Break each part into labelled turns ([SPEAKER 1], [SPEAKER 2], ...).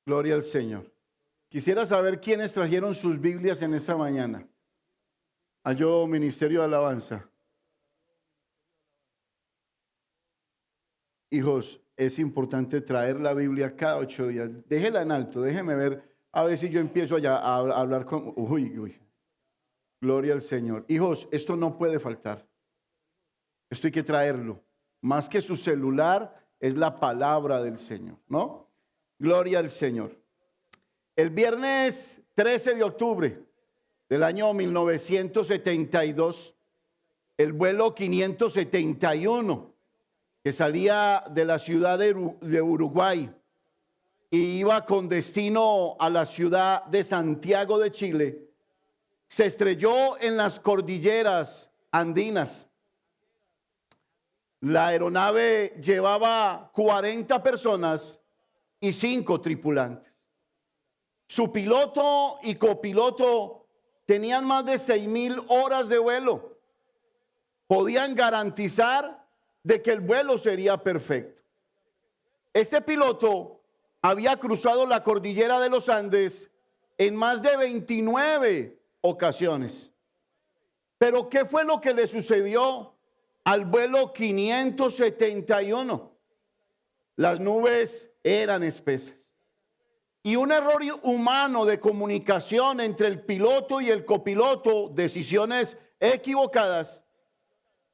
[SPEAKER 1] Gloria al Señor. Quisiera saber quiénes trajeron sus Biblias en esta mañana. Halló Ministerio de Alabanza. Hijos, es importante traer la Biblia cada 8 días. Déjela en alto, déjeme ver, a ver si yo empiezo allá a hablar con... Uy. Gloria al Señor. Hijos, esto no puede faltar. Esto hay que traerlo. Más que su celular, es la palabra del Señor, ¿no? Gloria al Señor. El viernes 13 de octubre del año 1972, el vuelo 571, que salía de la ciudad de Uruguay y iba con destino a la ciudad de Santiago de Chile, se estrelló en las cordilleras andinas. La aeronave llevaba 40 personas y 5 tripulantes. Su piloto y copiloto tenían más de 6,000 horas de vuelo. Podían garantizar de que el vuelo sería perfecto. Este piloto había cruzado la cordillera de los Andes en más de 29 ocasiones. Pero ¿qué fue lo que le sucedió al vuelo 571? Las nubes eran espesas. Y un error humano de comunicación entre el piloto y el copiloto, decisiones equivocadas.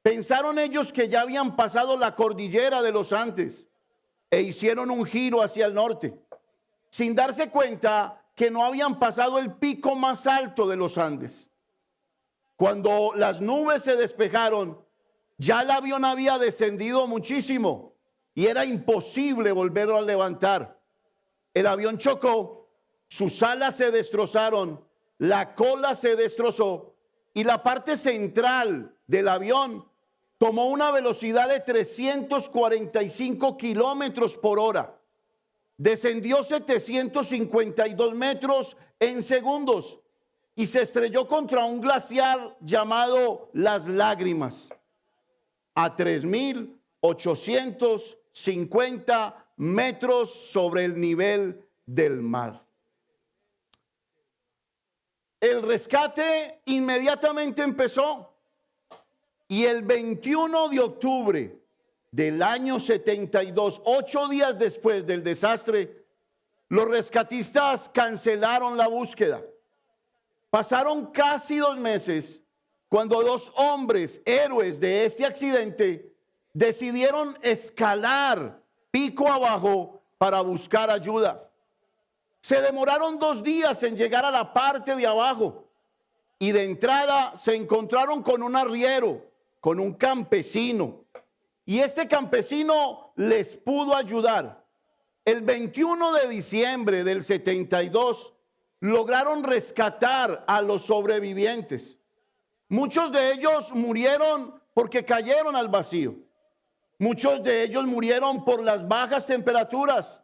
[SPEAKER 1] Pensaron ellos que ya habían pasado la cordillera de los Andes e hicieron un giro hacia el norte, sin darse cuenta que no habían pasado el pico más alto de los Andes. Cuando las nubes se despejaron, ya el avión había descendido muchísimo y era imposible volverlo a levantar. El avión chocó, sus alas se destrozaron, la cola se destrozó y la parte central del avión tomó una velocidad de 345 kilómetros por hora. Descendió 752 metros en segundos y se estrelló contra un glaciar llamado Las Lágrimas, a 3,850 metros sobre el nivel del mar. El rescate inmediatamente empezó y el 21 de octubre del año 72, 8 días después del desastre, los rescatistas cancelaron la búsqueda. Pasaron casi 2 meses cuando 2 hombres, héroes de este accidente, decidieron escalar pico abajo para buscar ayuda. Se demoraron 2 días en llegar a la parte de abajo y de entrada se encontraron con un arriero, con un campesino, y este campesino les pudo ayudar. El 21 de diciembre del 72 lograron rescatar a los sobrevivientes. Muchos de ellos murieron porque cayeron al vacío. Muchos de ellos murieron por las bajas temperaturas.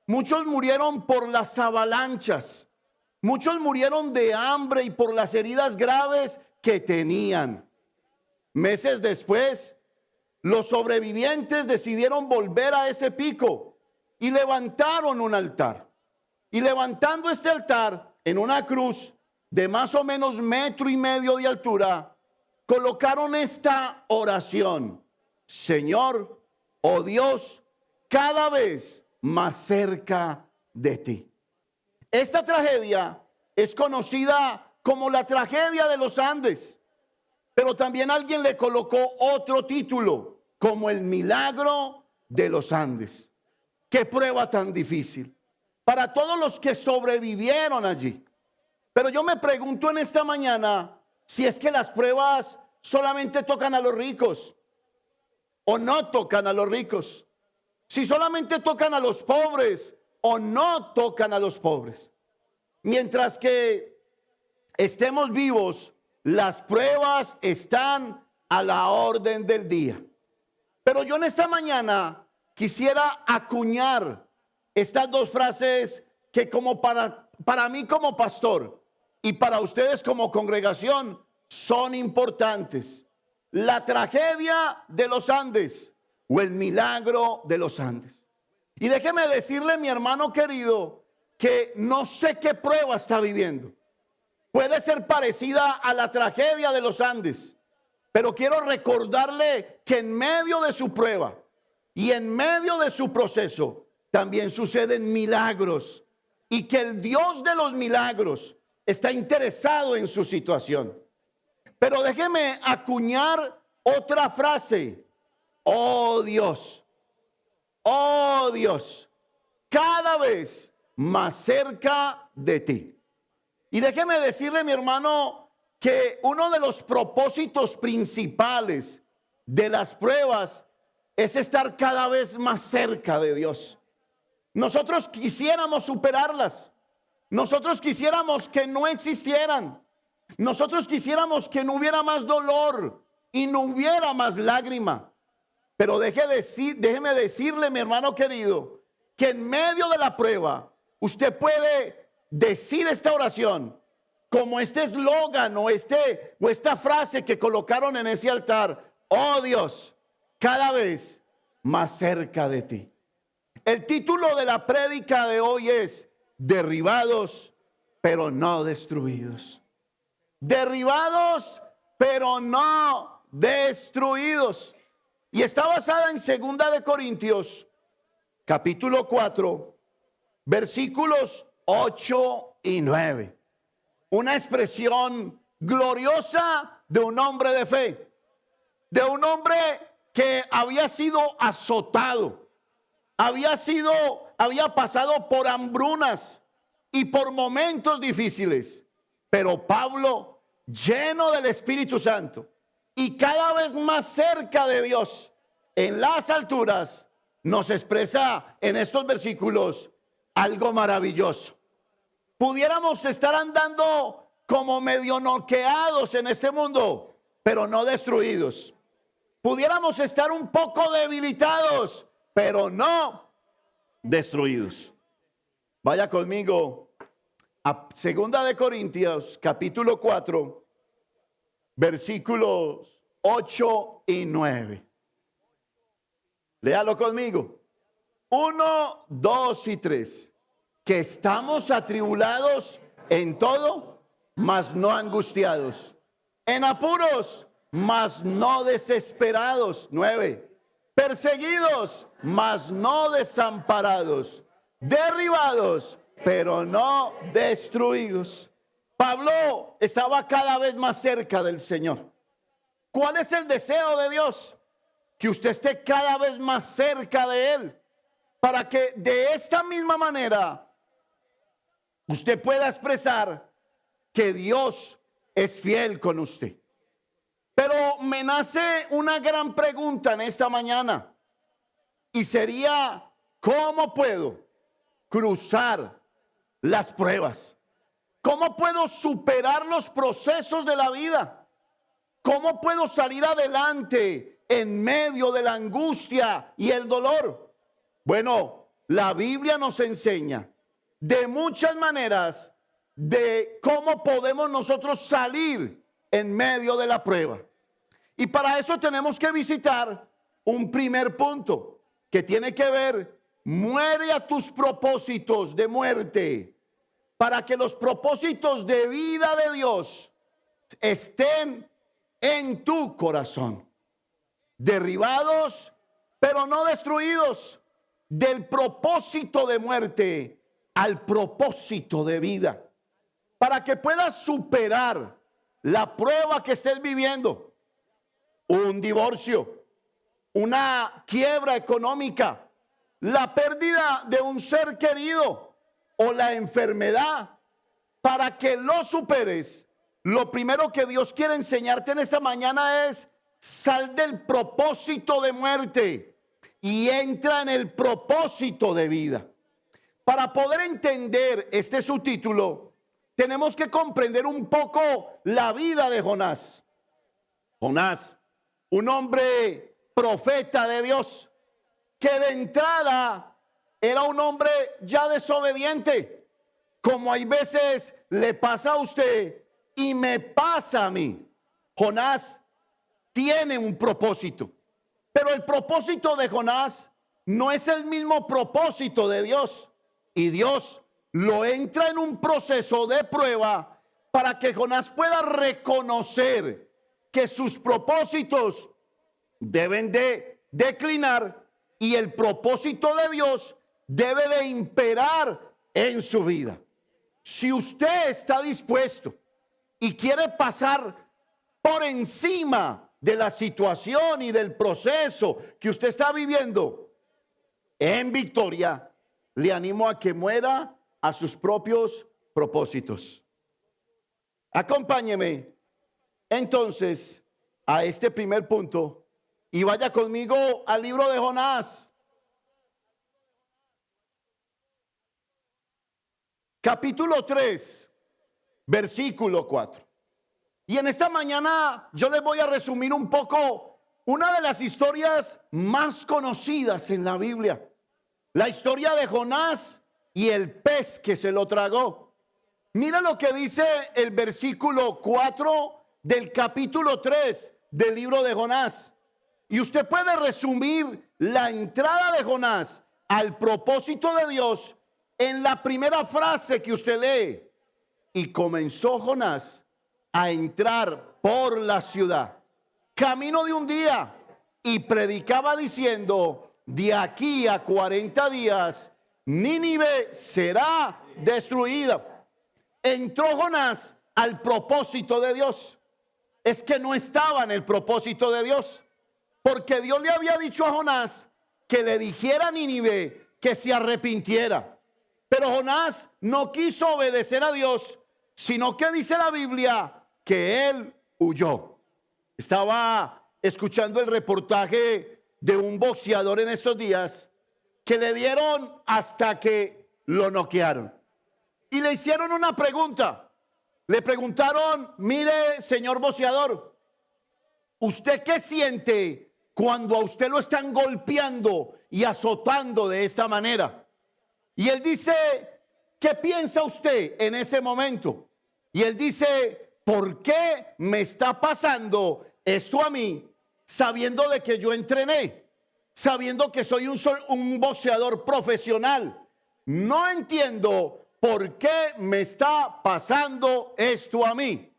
[SPEAKER 1] Muchos murieron por las avalanchas. Muchos murieron de hambre y por las heridas graves que tenían. Meses después, los sobrevivientes decidieron volver a ese pico y levantaron un altar. Y levantando este altar en una cruz de más o menos 1,5 metros de altura, colocaron esta oración: Señor, oh Dios, cada vez más cerca de ti. Esta tragedia es conocida como la tragedia de los Andes, pero también alguien le colocó otro título, como el milagro de los Andes. Qué prueba tan difícil para todos los que sobrevivieron allí. Pero yo me pregunto en esta mañana si es que las pruebas solamente tocan a los ricos o no tocan a los ricos, si solamente tocan a los pobres o no tocan a los pobres. Mientras que estemos vivos, las pruebas están a la orden del día. Pero yo en esta mañana quisiera acuñar estas 2 frases que como para mí como pastor y para ustedes como congregación son importantes: la tragedia de los Andes o el milagro de los Andes. Y déjeme decirle, mi hermano querido, que no sé qué prueba está viviendo. Puede ser parecida a la tragedia de los Andes, pero quiero recordarle que en medio de su prueba y en medio de su proceso también suceden milagros y que el Dios de los milagros está interesado en su situación. Pero déjeme acuñar otra frase. Oh Dios, cada vez más cerca de ti. Y déjeme decirle, mi hermano, que uno de los propósitos principales de las pruebas es estar cada vez más cerca de Dios. Nosotros quisiéramos superarlas. Nosotros quisiéramos que no existieran. Nosotros quisiéramos que no hubiera más dolor y no hubiera más lágrima. Pero déjeme decirle, mi hermano querido, que en medio de la prueba usted puede decir esta oración como este eslogan o esta frase que colocaron en ese altar. Oh Dios, cada vez más cerca de ti. El título de la prédica de hoy es derribados, pero no destruidos. Derribados, pero no destruidos. Y está basada en 2 de Corintios, capítulo 4, versículos 8 y 9. Una expresión gloriosa de un hombre de fe, de un hombre que había sido azotado, había pasado por hambrunas y por momentos difíciles. Pero Pablo, lleno del Espíritu Santo y cada vez más cerca de Dios en las alturas, nos expresa en estos versículos algo maravilloso. Pudiéramos estar andando como medio noqueados en este mundo, pero no destruidos. Pudiéramos estar un poco debilitados, pero no destruidos. Vaya conmigo a 2 de Corintios, capítulo 4, versículos 8 y 9. Léalo conmigo. 1, 2 y 3. Que estamos atribulados en todo, mas no angustiados. En apuros, mas no desesperados. 9. Perseguidos, mas no desamparados. Derribados, pero no destruidos. Pablo estaba cada vez más cerca del Señor. ¿Cuál es el deseo de Dios? Que usted esté cada vez más cerca de Él, para que de esta misma manera usted pueda expresar que Dios es fiel con usted. Pero me nace una gran pregunta en esta mañana, y sería: ¿cómo puedo cruzar las pruebas? ¿Cómo puedo superar los procesos de la vida? ¿Cómo puedo salir adelante en medio de la angustia y el dolor? Bueno, la Biblia nos enseña de muchas maneras de cómo podemos nosotros salir en medio de la prueba. Y para eso tenemos que visitar un primer punto que tiene que ver: muere a tus propósitos de muerte, para que los propósitos de vida de Dios estén en tu corazón. Derribados, pero no destruidos. Del propósito de muerte al propósito de vida, para que puedas superar la prueba que estés viviendo. Un divorcio, una quiebra económica, la pérdida de un ser querido o la enfermedad. Para que lo superes, lo primero que Dios quiere enseñarte en esta mañana es: sal del propósito de muerte y entra en el propósito de vida. Para poder entender este subtítulo, tenemos que comprender un poco la vida de Jonás. Jonás, un hombre profeta de Dios, que de entrada era un hombre ya desobediente, como hay veces le pasa a usted y me pasa a mí. Jonás tiene un propósito, pero el propósito de Jonás no es el mismo propósito de Dios, y Dios lo entra en un proceso de prueba para que Jonás pueda reconocer que sus propósitos deben de declinar y el propósito de Dios debe de imperar en su vida. Si usted está dispuesto y quiere pasar por encima de la situación y del proceso que usted está viviendo en victoria, le animo a que muera a sus propios propósitos. Acompáñeme entonces a este primer punto y vaya conmigo al libro de Jonás, capítulo 3, versículo 4. Y en esta mañana yo les voy a resumir un poco una de las historias más conocidas en la Biblia. La historia de Jonás y el pez que se lo tragó. Mira lo que dice el versículo 4 del capítulo 3 del libro de Jonás. Y usted puede resumir la entrada de Jonás al propósito de Dios en la primera frase que usted lee. Y comenzó Jonás a entrar por la ciudad, camino de un día, y predicaba diciendo: de aquí a 40 días Nínive será destruida. Entró Jonás al propósito de Dios. Es que no estaba en el propósito de Dios, porque Dios le había dicho a Jonás que le dijera a Nínive que se arrepintiera. Pero Jonás no quiso obedecer a Dios, sino que dice la Biblia que él huyó. Estaba escuchando el reportaje de un boxeador en estos días que le dieron hasta que lo noquearon. Y le hicieron una pregunta. Le preguntaron: mire, señor boxeador, ¿usted qué siente cuando a usted lo están golpeando y azotando de esta manera? Y él dice: ¿qué piensa usted en ese momento? Y él dice: ¿por qué me está pasando esto a mí, sabiendo de que yo entrené, sabiendo que soy un boxeador profesional? No entiendo por qué me está pasando esto a mí.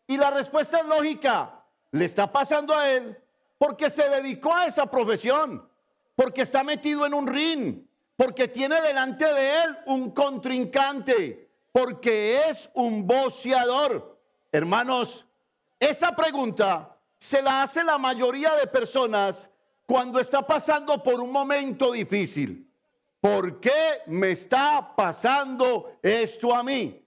[SPEAKER 1] Y la respuesta es lógica. Le está pasando a él porque se dedicó a esa profesión, porque está metido en un ring, porque tiene delante de él un contrincante, porque es un boxeador. Hermanos, esa pregunta se la hace la mayoría de personas cuando está pasando por un momento difícil. ¿Por qué me está pasando esto a mí?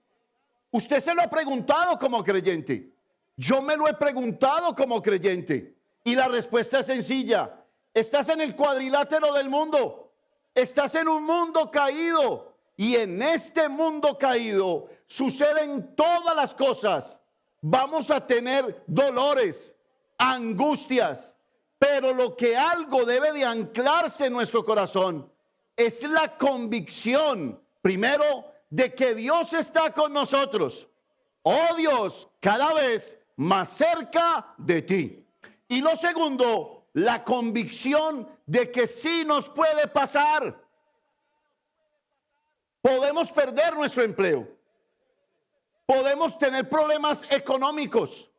[SPEAKER 1] Usted se lo ha preguntado como creyente. Yo me lo he preguntado como creyente. Y la respuesta es sencilla. Estás en el cuadrilátero del mundo. Estás en un mundo caído. Y en este mundo caído suceden todas las cosas. Vamos a tener dolores, angustias. Pero lo que algo debe de anclarse en nuestro corazón es la convicción, primero, de que Dios está con nosotros. Oh Dios, cada vez más cerca de ti. Y lo segundo, la convicción de que sí nos puede pasar. Podemos perder nuestro empleo. Podemos tener problemas económicos.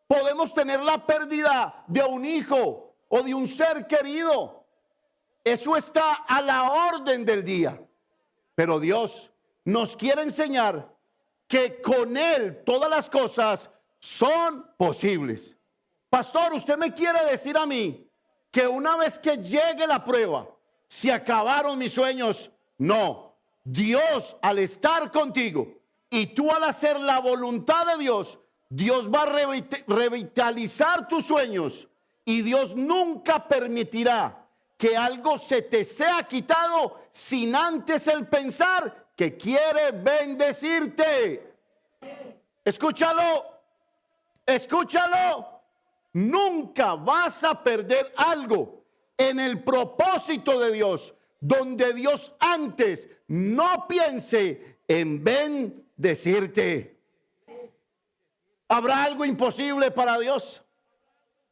[SPEAKER 1] Podemos tener la pérdida de un hijo o de un ser querido. Eso está a la orden del día. Pero Dios nos quiere enseñar que con Él todas las cosas son posibles. Pastor, usted me quiere decir a mí que una vez que llegue la prueba, se acabaron mis sueños. No, Dios al estar contigo y tú al hacer la voluntad de Dios, Dios va a revitalizar tus sueños y Dios nunca permitirá que algo se te sea quitado sin antes el pensar que quiere bendecirte. Escúchalo, escúchalo. Nunca vas a perder algo en el propósito de Dios, donde Dios antes no piense en bendecirte. ¿Habrá algo imposible para Dios?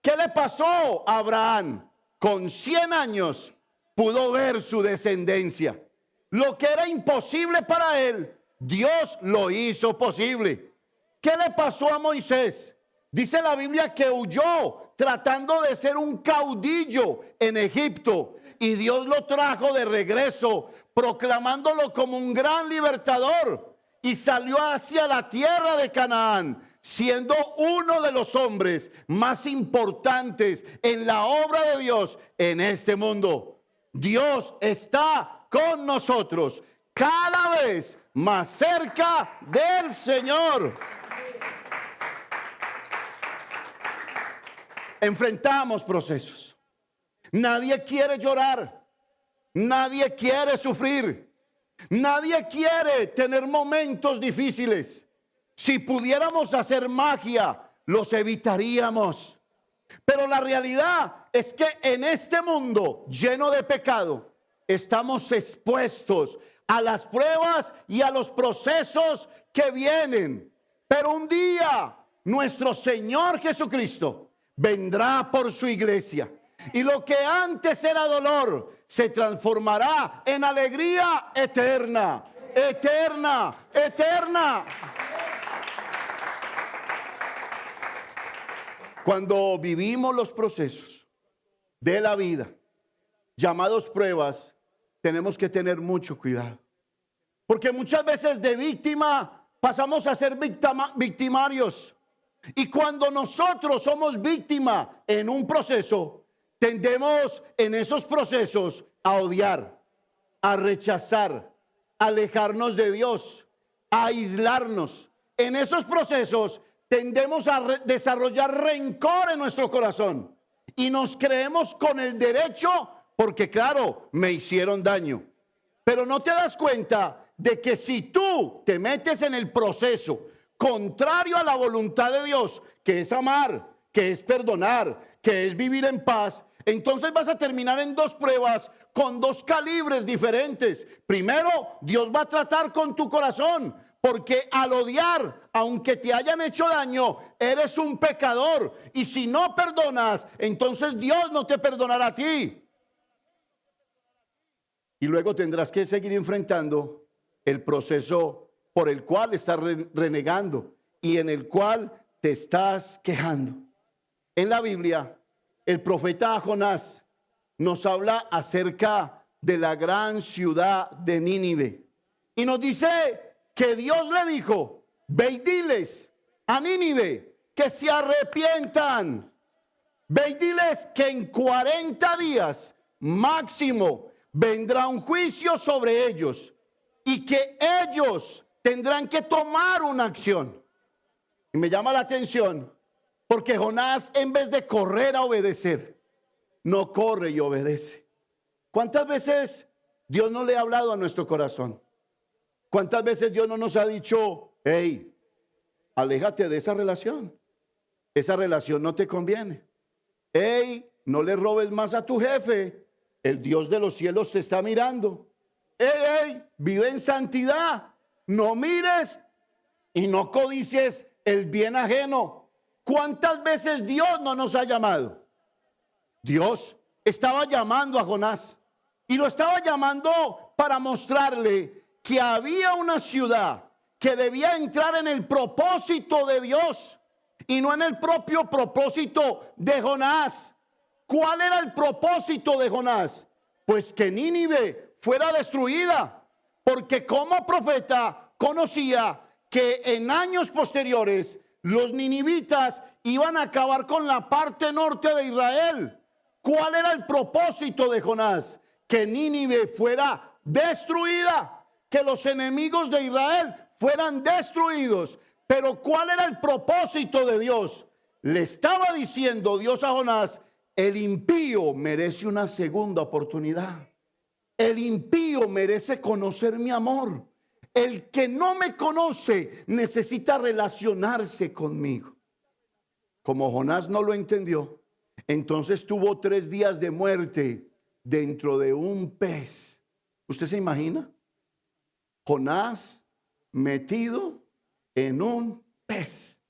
[SPEAKER 1] ¿Qué le pasó a Abraham? Con 100 años pudo ver su descendencia. Lo que era imposible para él, Dios lo hizo posible. ¿Qué le pasó a Moisés? Dice la Biblia que huyó tratando de ser un caudillo en Egipto, y Dios lo trajo de regreso, proclamándolo como un gran libertador, y salió hacia la tierra de Canaán, siendo uno de los hombres más importantes en la obra de Dios en este mundo. Dios está con nosotros, cada vez más cerca del Señor. Enfrentamos procesos. Nadie quiere llorar. Nadie quiere sufrir. Nadie quiere tener momentos difíciles. Si pudiéramos hacer magia, los evitaríamos. Pero la realidad es que en este mundo lleno de pecado, estamos expuestos a las pruebas y a los procesos que vienen. Pero un día nuestro Señor Jesucristo vendrá por su iglesia, y lo que antes era dolor se transformará en alegría eterna, eterna, eterna. Cuando vivimos los procesos de la vida, llamados pruebas, tenemos que tener mucho cuidado. Porque muchas veces de víctima pasamos a ser victimarios. Y cuando nosotros somos víctima en un proceso, tendemos en esos procesos a odiar, a rechazar, a alejarnos de Dios, a aislarnos. En esos procesos tendemos a desarrollar rencor en nuestro corazón y nos creemos con el derecho porque, claro, me hicieron daño. Pero no te das cuenta de que si tú te metes en el proceso contrario a la voluntad de Dios, que es amar, que es perdonar, que es vivir en paz, entonces vas a terminar en dos pruebas con dos calibres diferentes. Primero, Dios va a tratar con tu corazón, porque al odiar, aunque te hayan hecho daño, eres un pecador. Y si no perdonas, entonces Dios no te perdonará a ti. Y luego tendrás que seguir enfrentando el proceso por el cual estás renegando y en el cual te estás quejando. En la Biblia, el profeta Jonás nos habla acerca de la gran ciudad de Nínive. Y nos dice que Dios le dijo: ve y diles a Nínive que se arrepientan. Ve y diles que en 40 días máximo vendrá un juicio sobre ellos y que ellos tendrán que tomar una acción. Y me llama la atención porque Jonás, en vez de correr a obedecer, no corre y obedece. ¿Cuántas veces Dios no le ha hablado a nuestro corazón? ¿Cuántas veces Dios no nos ha dicho: hey, aléjate de esa relación no te conviene? Hey, no le robes más a tu jefe, el Dios de los cielos te está mirando. Hey, vive en santidad, no mires y no codicies el bien ajeno. ¿Cuántas veces Dios no nos ha llamado? Dios estaba llamando a Jonás y lo estaba llamando para mostrarle que había una ciudad que debía entrar en el propósito de Dios y no en el propio propósito de Jonás. ¿Cuál era el propósito de Jonás? Pues que Nínive fuera destruida, porque como profeta conocía que en años posteriores los ninivitas iban a acabar con la parte norte de Israel. ¿Cuál era el propósito de Jonás? Que Nínive fuera destruida, que los enemigos de Israel fueran destruidos. Pero ¿cuál era el propósito de Dios? Le estaba diciendo Dios a Jonás: el impío merece una segunda oportunidad. El impío merece conocer mi amor. El que no me conoce necesita relacionarse conmigo. Como Jonás no lo entendió, entonces tuvo 3 días de muerte dentro de un pez. ¿Usted se imagina? Jonás metido en un pez.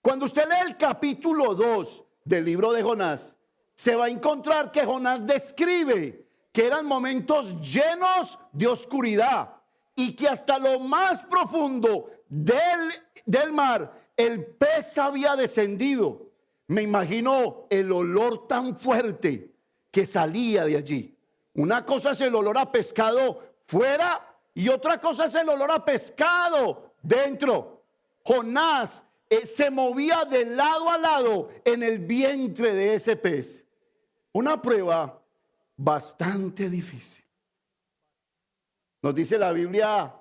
[SPEAKER 1] Cuando usted lee el capítulo 2 del libro de Jonás, se va a encontrar que Jonás describe que eran momentos llenos de oscuridad y que hasta lo más profundo del mar el pez había descendido. Me imagino el olor tan fuerte que salía de allí. Una cosa es el olor a pescado fuera y otra cosa es el olor a pescado dentro. Jonás se movía de lado a lado en el vientre de ese pez. Una prueba bastante difícil. Nos dice la Biblia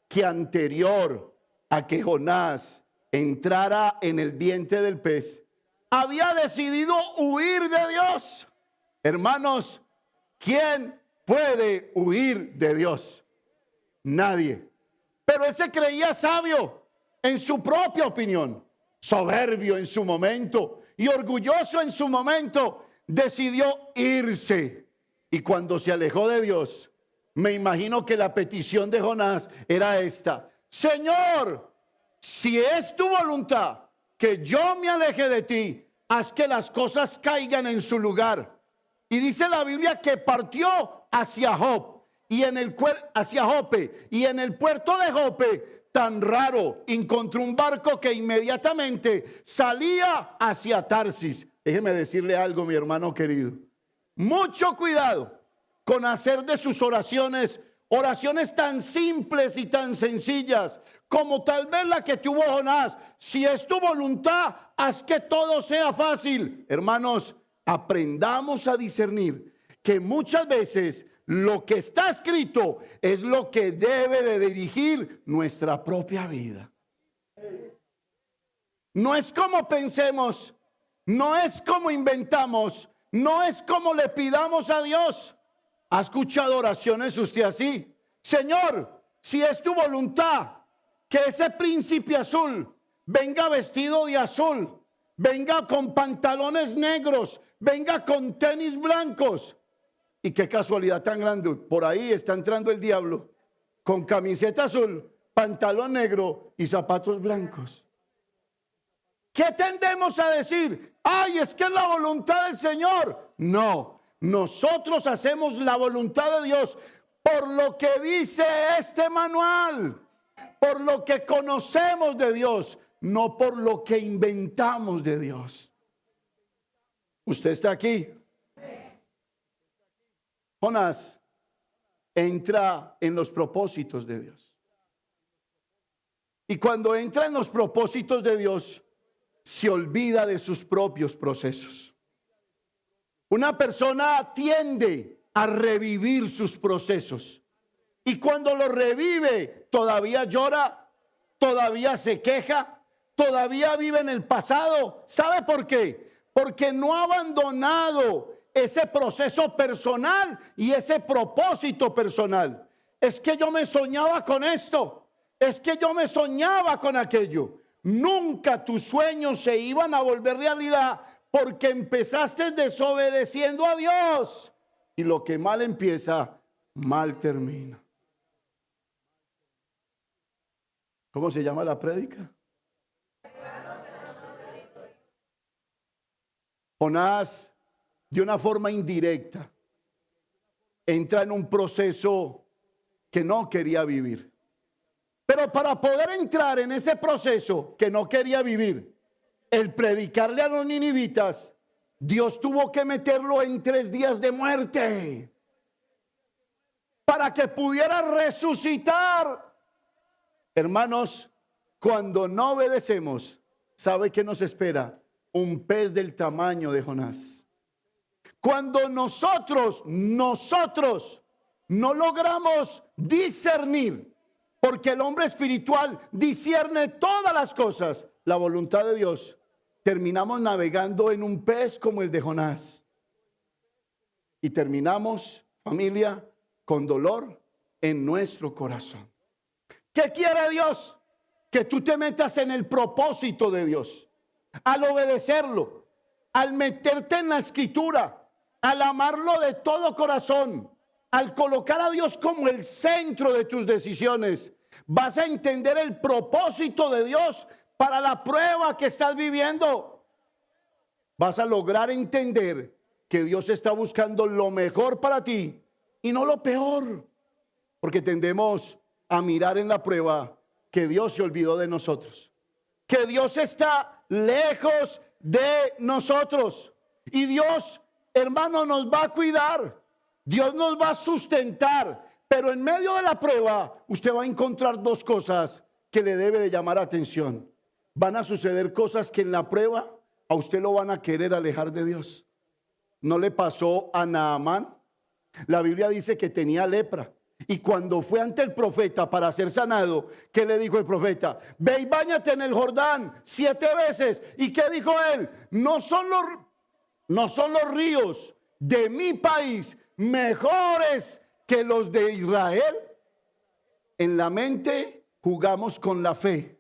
[SPEAKER 1] que anterior a que Jonás entrara en el vientre del pez, había decidido huir de Dios. Hermanos, ¿quién puede huir de Dios? Nadie. Pero él se creía sabio en su propia opinión, soberbio en su momento y orgulloso en su momento. Decidió irse. Y cuando se alejó de Dios, me imagino que la petición de Jonás era esta: Señor, si es tu voluntad que yo me aleje de ti, haz que las cosas caigan en su lugar. Y dice la Biblia que partió hacia Jope y en el puerto de Jope, tan raro, encontró un barco que inmediatamente salía hacia Tarsis. Déjeme decirle algo, mi hermano querido. Mucho cuidado con hacer de sus oraciones tan simples y tan sencillas como tal vez la que tuvo Jonás. Si es tu voluntad, haz que todo sea fácil. Hermanos, aprendamos a discernir que muchas veces lo que está escrito es lo que debe de dirigir nuestra propia vida. No es como pensemos, no es como inventamos, no es como le pidamos a Dios. ¿Ha escuchado oraciones usted así? Señor, si es tu voluntad que ese príncipe azul venga vestido de azul, venga con pantalones negros, venga con tenis blancos. Y qué casualidad tan grande, por ahí está entrando el diablo con camiseta azul, pantalón negro y zapatos blancos. ¿Qué tendemos a decir? Ay, es que es la voluntad del Señor. No, nosotros hacemos la voluntad de Dios por lo que dice este manual, por lo que conocemos de Dios, no por lo que inventamos de Dios. ¿Usted está aquí? Jonás entra en los propósitos de Dios. Y cuando entra en los propósitos de Dios, se olvida de sus propios procesos. Una persona tiende a revivir sus procesos. Y cuando lo revive, todavía llora, todavía se queja, todavía vive en el pasado. ¿Sabe por qué? Porque no ha abandonado ese proceso personal y ese propósito personal. Es que yo me soñaba con esto, es que yo me soñaba con aquello. Nunca tus sueños se iban a volver realidad porque empezaste desobedeciendo a Dios. Y lo que mal empieza, mal termina. ¿Cómo se llama la prédica? Jonás, de una forma indirecta, entra en un proceso que no quería vivir. Pero para poder entrar en ese proceso que no quería vivir, el predicarle a los ninivitas, Dios tuvo que meterlo en 3 días de muerte para que pudiera resucitar. Hermanos, cuando no obedecemos, ¿sabe qué nos espera? Un pez del tamaño de Jonás. Cuando nosotros no logramos discernir, porque el hombre espiritual discierne todas las cosas, la voluntad de Dios, terminamos navegando en un pez como el de Jonás. Y terminamos, familia, con dolor en nuestro corazón. ¿Qué quiere Dios? Que tú te metas en el propósito de Dios. Al obedecerlo, al meterte en la escritura, al amarlo de todo corazón, al colocar a Dios como el centro de tus decisiones, vas a entender el propósito de Dios para la prueba que estás viviendo. Vas a lograr entender que Dios está buscando lo mejor para ti y no lo peor, porque tendemos a mirar en la prueba que Dios se olvidó de nosotros, que Dios está lejos de nosotros y Dios, hermano, nos va a cuidar, Dios nos va a sustentar, pero en medio de la prueba usted va a encontrar dos cosas que le debe de llamar atención. Van a suceder cosas que en la prueba a usted lo van a querer alejar de Dios. ¿No le pasó a Naamán? La Biblia dice que tenía lepra. Y cuando fue ante el profeta para ser sanado, ¿qué le dijo el profeta? Ve y báñate en el Jordán 7 veces. ¿Y qué dijo él? No son los ríos de mi país mejores que los de Israel. En la mente jugamos con la fe.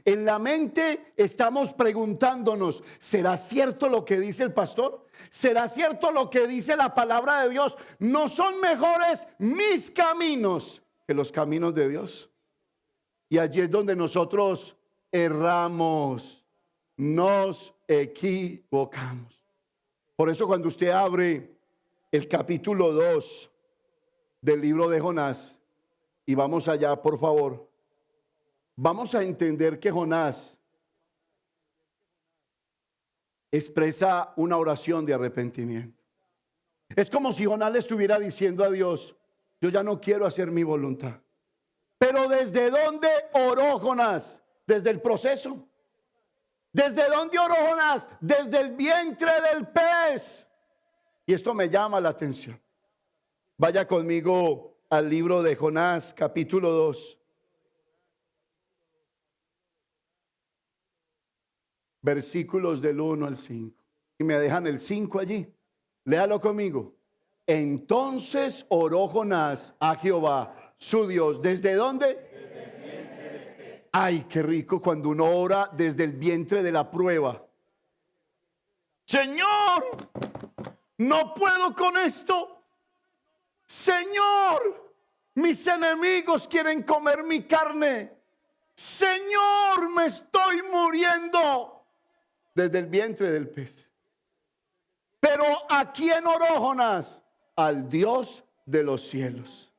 [SPEAKER 1] En la mente estamos preguntándonos, ¿será cierto lo que dice el pastor? ¿Será cierto lo que dice la palabra de Dios? ¿No son mejores mis caminos que los caminos de Dios? Y allí es donde nosotros erramos, nos equivocamos. Por eso cuando usted abre el capítulo 2 del libro de Jonás, y vamos allá por favor, vamos a entender que Jonás expresa una oración de arrepentimiento. Es como si Jonás le estuviera diciendo a Dios, yo ya no quiero hacer mi voluntad. Pero ¿desde dónde oró Jonás? Desde el proceso. ¿Desde dónde oró Jonás? Desde el vientre del pez. Y esto me llama la atención. Vaya conmigo al libro de Jonás, capítulo 2. Versículos del 1 al 5. Y me dejan el 5 allí. Léalo conmigo. Entonces oró Jonás a Jehová, su Dios. ¿Desde dónde? Ay, qué rico cuando uno ora desde el vientre de la prueba. Señor, no puedo con esto. Señor, mis enemigos quieren comer mi carne. Señor, me estoy muriendo. Desde el vientre del pez. Pero ¿a quién oró Jonás? Al Dios de los cielos.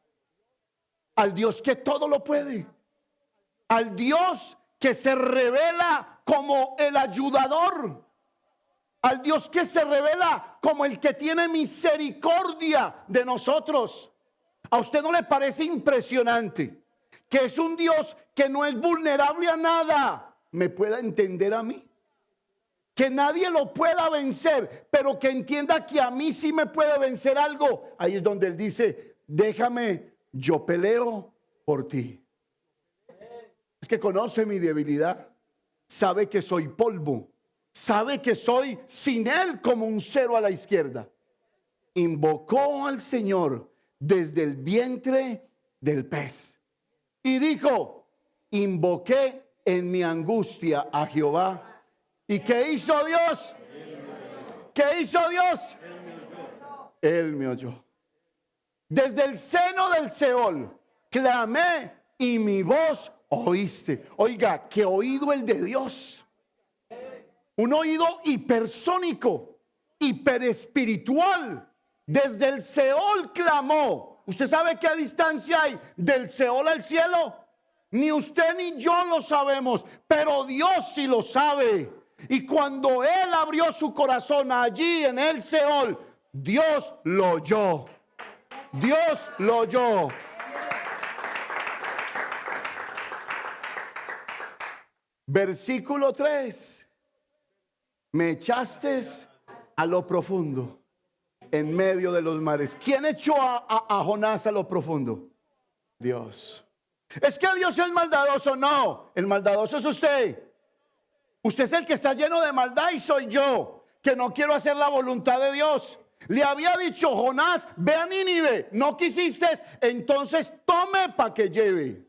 [SPEAKER 1] Al Dios que todo lo puede. Al Dios que se revela como el ayudador. Al Dios que se revela como el que tiene misericordia de nosotros. ¿A usted no le parece impresionante que es un Dios que no es vulnerable a nada? ¿Me pueda entender a mí? Que nadie lo pueda vencer, pero que entienda que a mí sí me puede vencer algo. Ahí es donde él dice, déjame, yo peleo por ti. Es que conoce mi debilidad, sabe que soy polvo, sabe que soy sin él como un cero a la izquierda. Invocó al Señor desde el vientre del pez y dijo, invoqué en mi angustia a Jehová. ¿Y qué hizo Dios? ¿Qué hizo Dios? Él me oyó. Desde el seno del Seol clamé y mi voz oíste. Oiga, qué oído el de Dios. Un oído hipersónico, hiperespiritual. Desde el Seol clamó. ¿Usted sabe qué distancia hay del Seol al cielo? Ni usted ni yo lo sabemos, pero Dios sí lo sabe. Y cuando él abrió su corazón allí en el Seol, Dios lo oyó. Dios lo oyó. Versículo 3. Me echaste a lo profundo, en medio de los mares. ¿Quién echó a Jonás a lo profundo? Dios. ¿Es que Dios es maldadoso? No, el maldadoso es usted. Usted es el que está lleno de maldad y soy yo, que no quiero hacer la voluntad de Dios. Le había dicho Jonás, ve a Nínive, no quisiste, entonces tome para que lleve.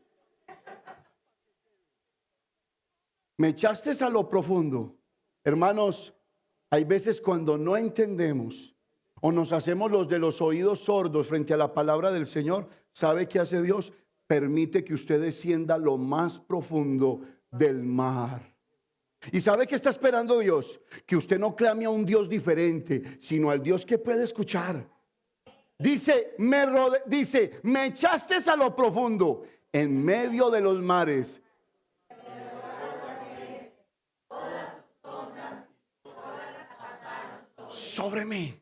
[SPEAKER 1] Me echaste a lo profundo. Hermanos, hay veces cuando no entendemos o nos hacemos los de los oídos sordos frente a la palabra del Señor, ¿sabe qué hace Dios? Permite que usted descienda a lo más profundo del mar. ¿Y sabe qué está esperando Dios? Que usted no clame a un Dios diferente, sino al Dios que puede escuchar. Dice, me echaste a lo profundo, en medio de los mares. Sobre mí.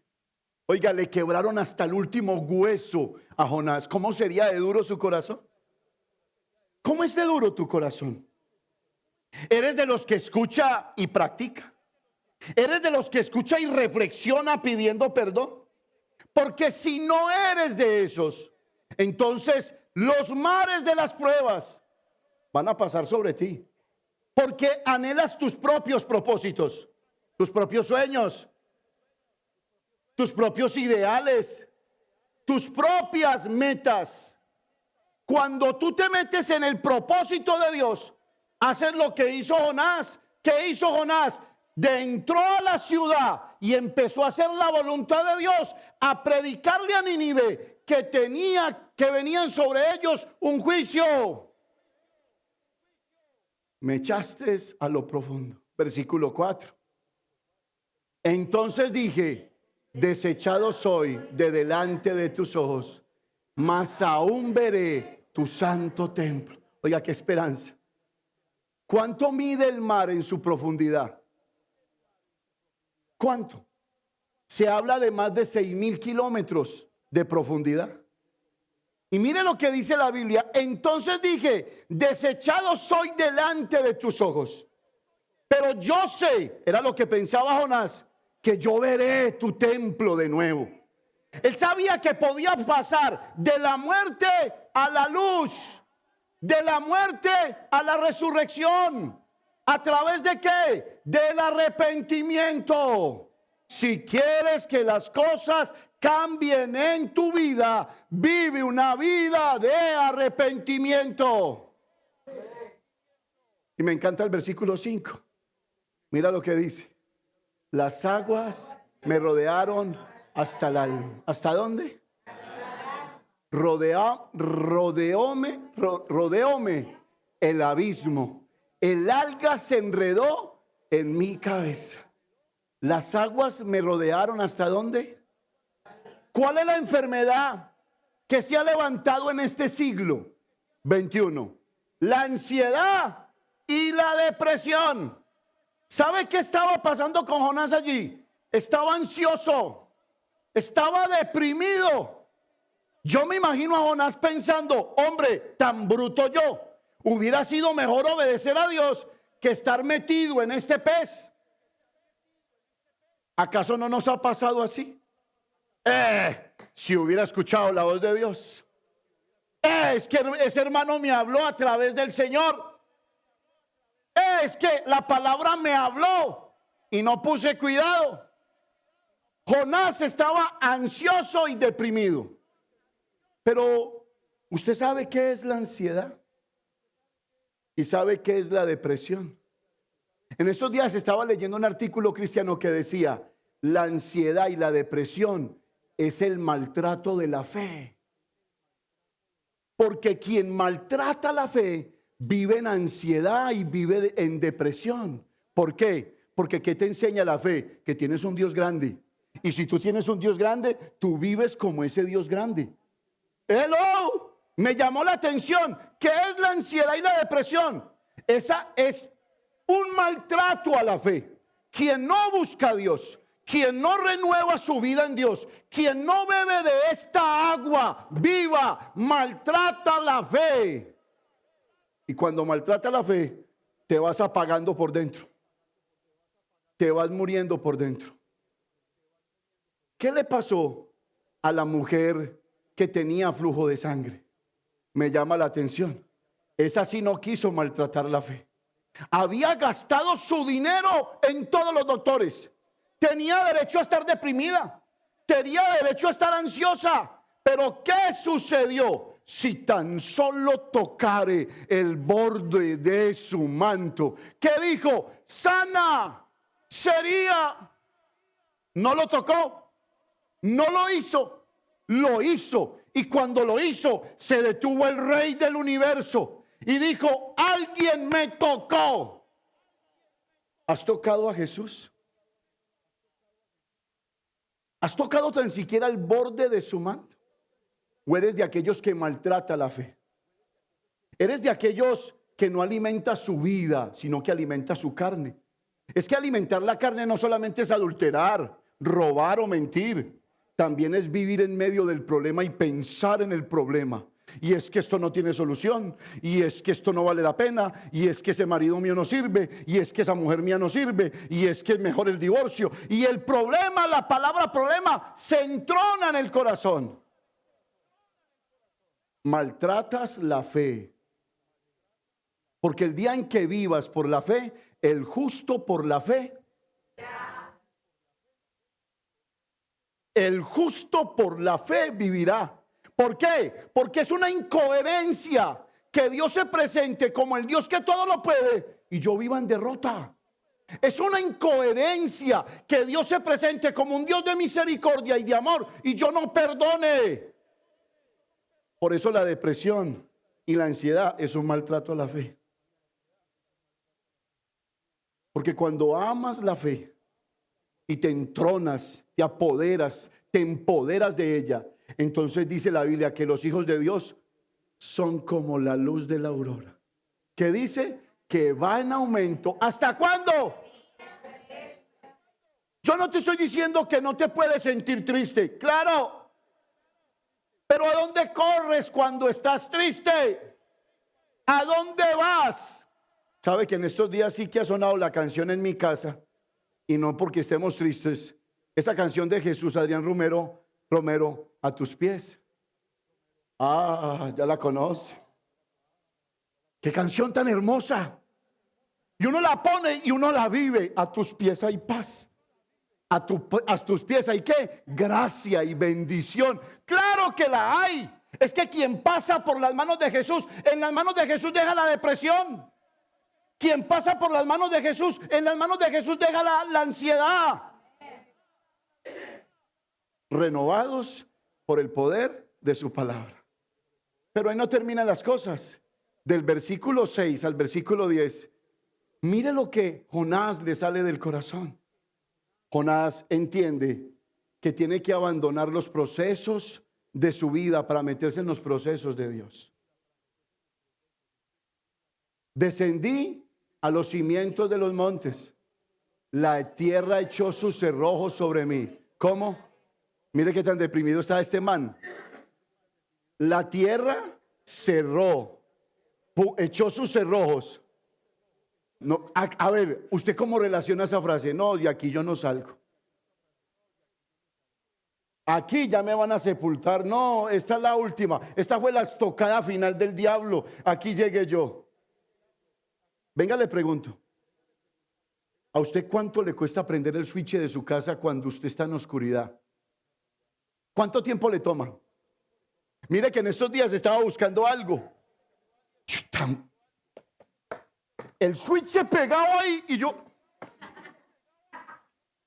[SPEAKER 1] Oiga, le quebraron hasta el último hueso a Jonás. ¿Cómo sería de duro su corazón? ¿Cómo es de duro tu corazón? ¿Eres de los que escucha y practica? ¿Eres de los que escucha y reflexiona pidiendo perdón? Porque si no eres de esos, entonces los mares de las pruebas van a pasar sobre ti. Porque anhelas tus propios propósitos, tus propios sueños, tus propios ideales, tus propias metas. Cuando tú te metes en el propósito de Dios, haces lo que hizo Jonás. ¿Qué hizo Jonás? Entró a la ciudad y empezó a hacer la voluntad de Dios, a predicarle a Nínive que venían sobre ellos un juicio. Me echaste a lo profundo. Versículo 4. Entonces dije, desechado soy de delante de tus ojos, mas aún veré tu santo templo. Oiga, qué esperanza. ¿Cuánto mide el mar en su profundidad? ¿Cuánto? Se habla de más de 6,000 kilómetros de profundidad. Y mire lo que dice la Biblia. Entonces dije, desechado soy delante de tus ojos. Pero yo sé, era lo que pensaba Jonás, que yo veré tu templo de nuevo. Él sabía que podía pasar de la muerte a la luz, de la muerte a la resurrección. ¿A través de qué? Del arrepentimiento. Si quieres que las cosas cambien en tu vida, vive una vida de arrepentimiento. Y me encanta el versículo 5. Mira lo que dice. Las aguas me rodearon hasta el alma. ¿Hasta dónde? Rodeóme el abismo. El alga se enredó en mi cabeza. Las aguas me rodearon ¿hasta dónde? ¿Cuál es la enfermedad que se ha levantado en este siglo XXI? La ansiedad y la depresión. ¿Sabe qué estaba pasando con Jonás allí? Estaba ansioso, estaba deprimido. Yo me imagino a Jonás pensando, hombre, tan bruto yo. Hubiera sido mejor obedecer a Dios que estar metido en este pez. ¿Acaso no nos ha pasado así? Si hubiera escuchado la voz de Dios. Es que ese hermano me habló a través del Señor. Es que la palabra me habló y no puse cuidado. Jonás estaba ansioso y deprimido. Pero ¿usted sabe qué es la ansiedad? ¿Y sabe qué es la depresión? En estos días estaba leyendo un artículo cristiano que decía, la ansiedad y la depresión es el maltrato de la fe. Porque quien maltrata la fe vive en ansiedad y vive en depresión. ¿Por qué? Porque ¿qué te enseña la fe? Que tienes un Dios grande. Y si tú tienes un Dios grande, tú vives como ese Dios grande. Hello, me llamó la atención. ¿Qué es la ansiedad y la depresión? Esa es un maltrato a la fe. Quien no busca a Dios, quien no renueva su vida en Dios, quien no bebe de esta agua viva, maltrata la fe. Y cuando maltrata la fe, te vas apagando por dentro. Te vas muriendo por dentro. ¿Qué le pasó a la mujer que tenía flujo de sangre? Me llama la atención. Esa sí no quiso maltratar la fe. Había gastado su dinero en todos los doctores. Tenía derecho a estar deprimida. Tenía derecho a estar ansiosa. Pero ¿qué sucedió? Si tan solo tocare el borde de su manto. ¿Qué dijo? Sana sería. No lo tocó. No lo hizo. Lo hizo. Y cuando lo hizo, se detuvo el rey del universo. Y dijo, alguien me tocó. ¿Has tocado a Jesús? ¿Has tocado tan siquiera el borde de su manto? ¿O eres de aquellos que maltrata la fe? ¿Eres de aquellos que no alimenta su vida, sino que alimenta su carne? Es que alimentar la carne no solamente es adulterar, robar o mentir. También es vivir en medio del problema y pensar en el problema. Y es que esto no tiene solución, y es que esto no vale la pena, y es que ese marido mío no sirve, y es que esa mujer mía no sirve, y es que es mejor el divorcio. Y el problema, la palabra problema, se entrona en el corazón. Maltratas la fe. Porque el día en que vivas por la fe, el justo por la fe, el justo por la fe vivirá. ¿Por qué? Porque es una incoherencia que Dios se presente como el Dios que todo lo puede y yo viva en derrota. Es una incoherencia que Dios se presente como un Dios de misericordia y de amor y yo no perdone. Por eso la depresión y la ansiedad es un maltrato a la fe. Porque cuando amas la fe y te entronas, te apoderas, te empoderas de ella, entonces dice la Biblia que los hijos de Dios son como la luz de la aurora. Que dice que va en aumento. ¿Hasta cuándo? Yo no te estoy diciendo que no te puedes sentir triste. Claro. Pero ¿a dónde corres cuando estás triste? ¿A dónde vas? ¿Sabe que en estos días sí que ha sonado la canción en mi casa? Y no porque estemos tristes. Esa canción de Jesús Adrián Romero, a tus pies. Ah, ya la conoce. Qué canción tan hermosa. Y uno la pone y uno la vive. A tus pies hay paz. A tus pies hay ¿qué? Gracia y bendición. Claro que la hay. Es que quien pasa por las manos de Jesús, en las manos de Jesús deja la depresión. Quien pasa por las manos de Jesús, en las manos de Jesús deja la ansiedad. Renovados por el poder de su palabra. Pero ahí no terminan las cosas. Del versículo 6 al versículo 10, mire lo que Jonás le sale del corazón. Jonás entiende que tiene que abandonar los procesos de su vida para meterse en los procesos de Dios. Descendí a los cimientos de los montes. La tierra echó sus cerrojos sobre mí. ¿Cómo? Mire qué tan deprimido está este man. La tierra cerró, echó sus cerrojos. No, a ver, ¿usted cómo relaciona esa frase? No, de aquí yo no salgo. Aquí ya me van a sepultar. No, esta es la última. Esta fue la estocada final del diablo. Aquí llegué yo. Venga, le pregunto. ¿A usted cuánto le cuesta prender el switch de su casa cuando usted está en oscuridad? ¿Cuánto tiempo le toma? Mire que en estos días estaba buscando algo. El switch se pegaba ahí y yo...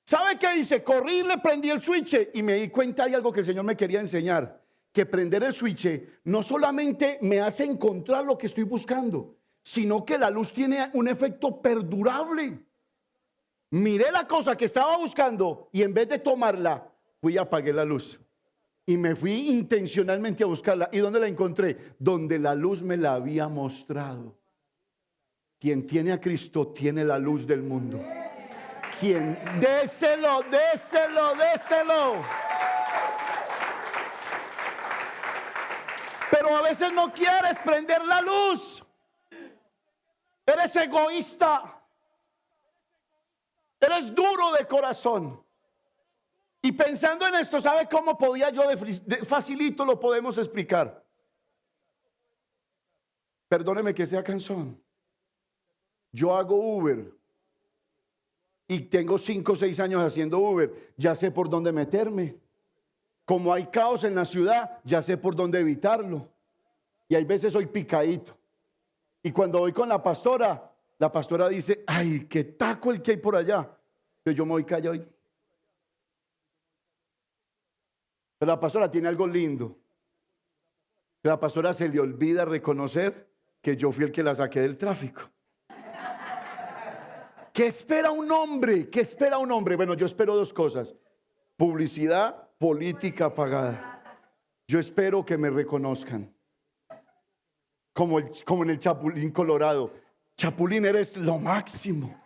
[SPEAKER 1] ¿Sabe qué hice? Corrí, le prendí el switch y me di cuenta de algo que el Señor me quería enseñar. Que prender el switch no solamente me hace encontrar lo que estoy buscando, sino que la luz tiene un efecto perdurable. Miré la cosa que estaba buscando y en vez de tomarla, fui y apagué la luz. Y me fui intencionalmente a buscarla. ¿Y dónde la encontré? Donde la luz me la había mostrado. Quien tiene a Cristo tiene la luz del mundo. Quien, déselo. Pero a veces no quieres prender la luz. Eres egoísta. Eres duro de corazón. Y pensando en esto, ¿sabe cómo podía yo facilito lo podemos explicar? Perdóneme que sea cansón. Yo hago Uber y tengo 5 o 6 años haciendo Uber. Ya sé por dónde meterme. Como hay caos en la ciudad, ya sé por dónde evitarlo. Y hay veces soy picadito. Y cuando voy con la pastora dice, ay, qué taco el que hay por allá. Pero yo me voy callado. Pero la pastora tiene algo lindo. La pastora se le olvida reconocer que yo fui el que la saqué del tráfico. ¿Qué espera un hombre? ¿Qué espera un hombre? Bueno, yo espero 2 cosas. Publicidad política pagada. Yo espero que me reconozcan. Como en el Chapulín Colorado. Chapulín, eres lo máximo.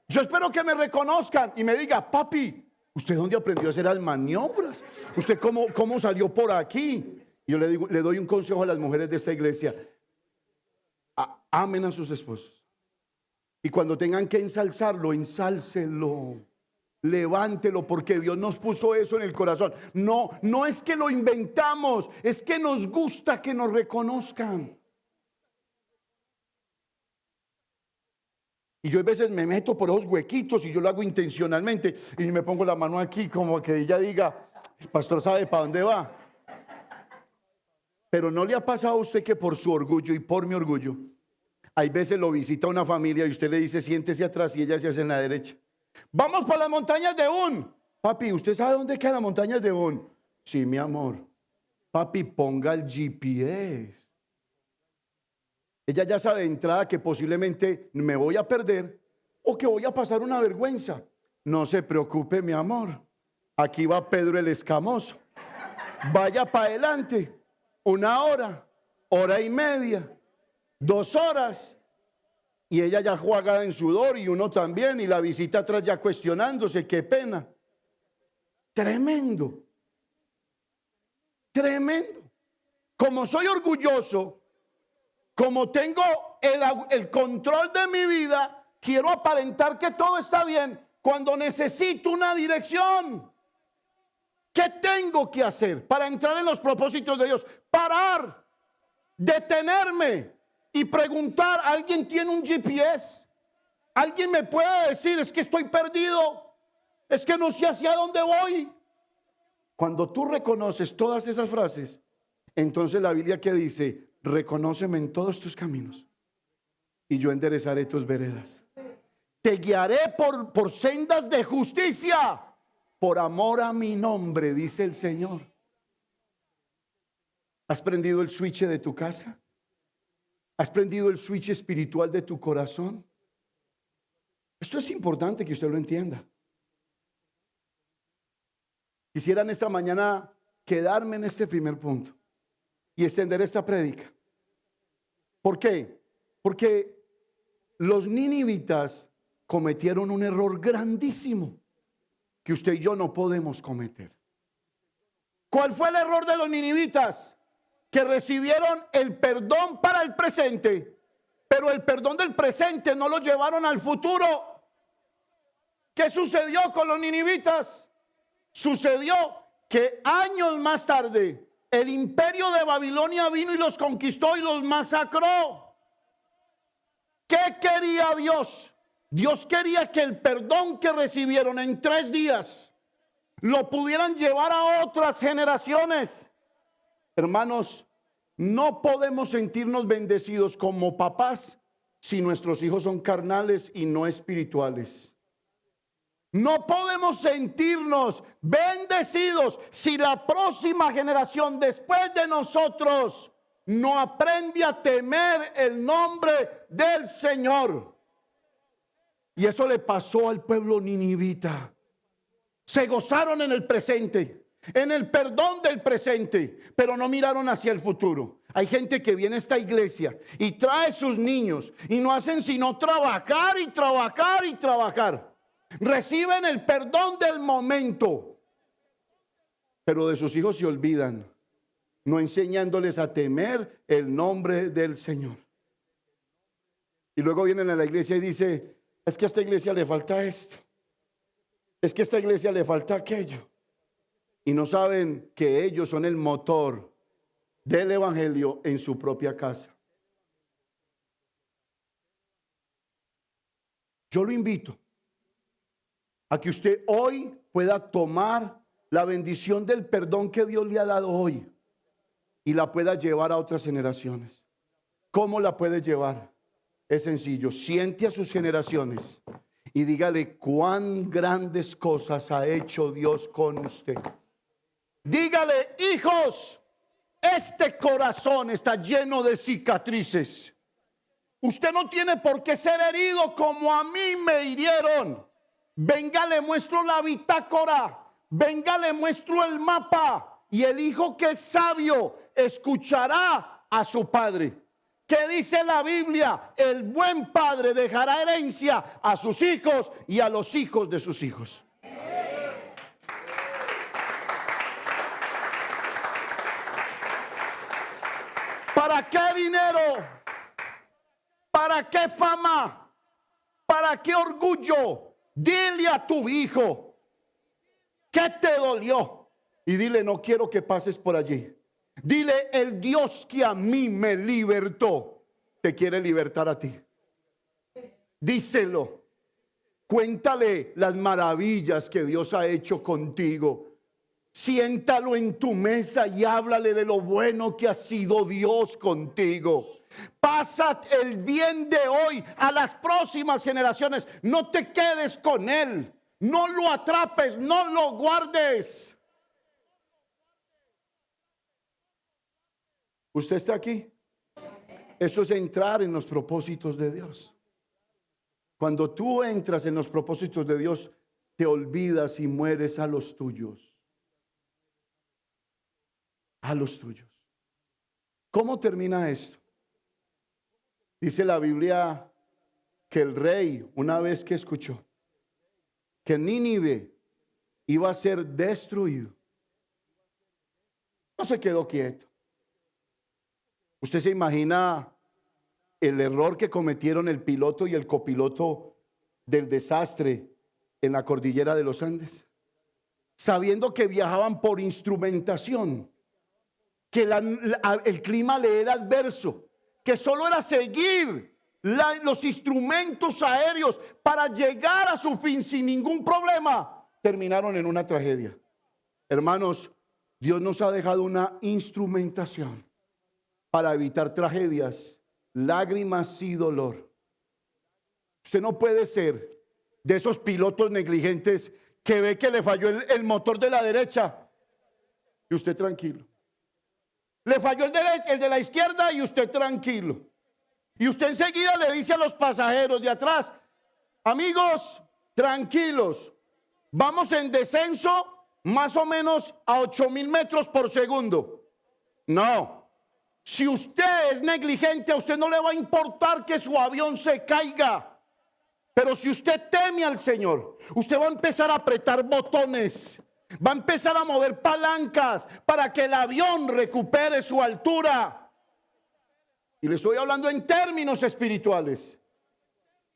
[SPEAKER 1] Yo espero que me reconozcan y me diga, papi, ¿usted dónde aprendió a hacer las maniobras? ¿Usted cómo salió por aquí? Yo le doy un consejo a las mujeres de esta iglesia. Amen a sus esposos. Y cuando tengan que ensalzarlo, ensálcelo. Levántelo, porque Dios nos puso eso en el corazón. No es que lo inventamos, es que nos gusta que nos reconozcan. Y yo a veces me meto por esos huequitos y yo lo hago intencionalmente y me pongo la mano aquí como que ella diga, el pastor sabe para dónde va. Pero ¿no le ha pasado a usted que por su orgullo y por mi orgullo, hay veces lo visita una familia y usted le dice siéntese atrás y ella se hace en la derecha? Vamos para las montañas de Un. Papi, ¿usted sabe dónde quedan las montañas de Un? Sí, mi amor. Papi, ponga el GPS. Ella ya sabe de entrada que posiblemente me voy a perder o que voy a pasar una vergüenza. No se preocupe, mi amor. Aquí va Pedro el Escamoso. Vaya para adelante. 1 hora, 1:30, 2 horas. Y ella ya juega en sudor y uno también. Y la visita atrás ya cuestionándose. Qué pena. Tremendo. Tremendo. Como soy orgulloso, como tengo el control de mi vida, quiero aparentar que todo está bien cuando necesito una dirección. ¿Qué tengo que hacer para entrar en los propósitos de Dios? Parar, detenerme y preguntar, ¿alguien tiene un GPS? ¿Alguien me puede decir, es que estoy perdido? Es que no sé hacia dónde voy. Cuando tú reconoces todas esas frases, entonces la Biblia que dice, reconóceme en todos tus caminos y yo enderezaré tus veredas. Te guiaré por sendas de justicia, por amor a mi nombre, dice el Señor. ¿Has prendido el switch de tu casa? ¿Has prendido el switch espiritual de tu corazón? Esto es importante que usted lo entienda. Quisiera en esta mañana quedarme en este primer punto y extender esta prédica. ¿Por qué? Porque los ninivitas cometieron un error grandísimo que usted y yo no podemos cometer. ¿Cuál fue el error de los ninivitas? Que recibieron el perdón para el presente, pero el perdón del presente no lo llevaron al futuro. ¿Qué sucedió con los ninivitas? Sucedió que años más tarde el imperio de Babilonia vino y los conquistó y los masacró. ¿Qué quería Dios? Dios quería que el perdón que recibieron en 3 días lo pudieran llevar a otras generaciones. Hermanos, no podemos sentirnos bendecidos como papás si nuestros hijos son carnales y no espirituales. No podemos sentirnos bendecidos si la próxima generación después de nosotros no aprende a temer el nombre del Señor. Y eso le pasó al pueblo ninivita. Se gozaron en el presente, en el perdón del presente, pero no miraron hacia el futuro. Hay gente que viene a esta iglesia y trae sus niños y no hacen sino trabajar y trabajar y trabajar. Reciben el perdón del momento, pero de sus hijos se olvidan, no enseñándoles a temer el nombre del Señor. Y luego vienen a la iglesia y dice, es que a esta iglesia le falta esto, es que a esta iglesia le falta aquello. Y no saben que ellos son el motor del evangelio en su propia casa. Yo lo invito a que usted hoy pueda tomar la bendición del perdón que Dios le ha dado hoy y la pueda llevar a otras generaciones. ¿Cómo la puede llevar? Es sencillo, siente a sus generaciones y dígale cuán grandes cosas ha hecho Dios con usted. Dígale, hijos, este corazón está lleno de cicatrices. Usted no tiene por qué ser herido como a mí me hirieron. Venga, le muestro la bitácora. Venga, le muestro el mapa. Y el hijo que es sabio escuchará a su padre. ¿Qué dice la Biblia? El buen padre dejará herencia a sus hijos y a los hijos de sus hijos. ¿Para qué dinero? ¿Para qué fama? ¿Para qué orgullo? Dile a tu hijo, ¿qué te dolió? Y dile, no quiero que pases por allí. Dile, el Dios que a mí me libertó, te quiere libertar a ti. Díselo. Cuéntale las maravillas que Dios ha hecho contigo. Siéntalo en tu mesa y háblale de lo bueno que ha sido Dios contigo. Pasa el bien de hoy a las próximas generaciones. No te quedes con él. No lo atrapes, no lo guardes. ¿Usted está aquí? Eso es entrar en los propósitos de Dios. Cuando tú entras en los propósitos de Dios, te olvidas y mueres a los tuyos. A los tuyos. ¿Cómo termina esto? Dice la Biblia que el rey, una vez que escuchó que Nínive iba a ser destruido, no se quedó quieto. ¿Usted se imagina el error que cometieron el piloto y el copiloto del desastre en la cordillera de los Andes? Sabiendo que viajaban por instrumentación, que el clima le era adverso, que solo era seguir los instrumentos aéreos para llegar a su fin sin ningún problema, terminaron en una tragedia. Hermanos, Dios nos ha dejado una instrumentación para evitar tragedias, lágrimas y dolor. Usted no puede ser de esos pilotos negligentes que ve que le falló el motor de la derecha y usted tranquilo. Le falló el de la izquierda y usted tranquilo. Y usted enseguida le dice a los pasajeros de atrás, amigos, tranquilos, vamos en descenso más o menos a 8,000 metros por segundo. No. Si usted es negligente, a usted no le va a importar que su avión se caiga. Pero si usted teme al Señor, usted va a empezar a apretar botones, va a empezar a mover palancas para que el avión recupere su altura. Y le estoy hablando en términos espirituales.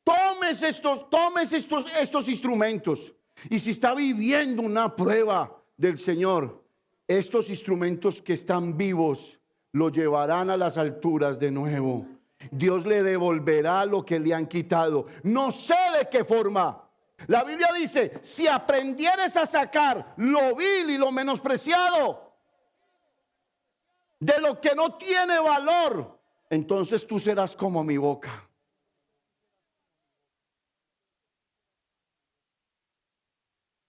[SPEAKER 1] Tomes estos instrumentos. Y si está viviendo una prueba del Señor, estos instrumentos que están vivos lo llevarán a las alturas de nuevo. Dios le devolverá lo que le han quitado. No sé de qué forma. La Biblia dice, si aprendieres a sacar lo vil y lo menospreciado de lo que no tiene valor, entonces tú serás como mi boca.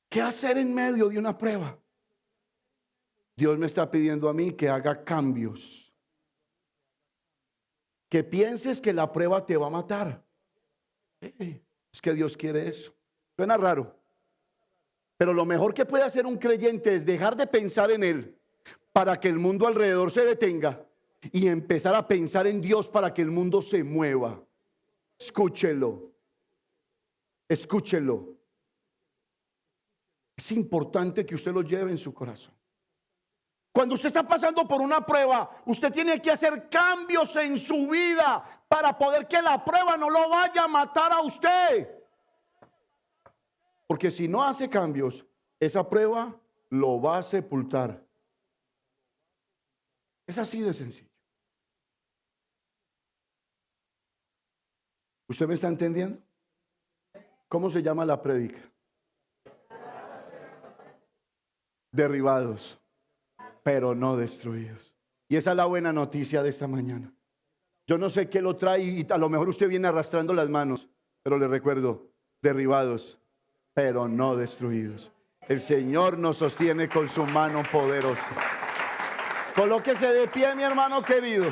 [SPEAKER 1] ¿Qué hacer en medio de una prueba? Dios me está pidiendo a mí que haga cambios. Que pienses que la prueba te va a matar. Es que Dios quiere eso. Suena raro. Pero lo mejor que puede hacer un creyente es dejar de pensar en Él para que el mundo alrededor se detenga y empezar a pensar en Dios para que el mundo se mueva. Escúchelo. Escúchelo. Es importante que usted lo lleve en su corazón. Cuando usted está pasando por una prueba, usted tiene que hacer cambios en su vida para poder que la prueba no lo vaya a matar a usted. Porque si no hace cambios, esa prueba lo va a sepultar. Es así de sencillo. ¿Usted me está entendiendo? ¿Cómo se llama la prédica? Derribados, pero no destruidos. Y esa es la buena noticia de esta mañana. Yo no sé qué lo trae y a lo mejor usted viene arrastrando las manos, pero le recuerdo, derribados, pero no destruidos. El Señor nos sostiene con su mano poderosa. Colóquese de pie, mi hermano querido.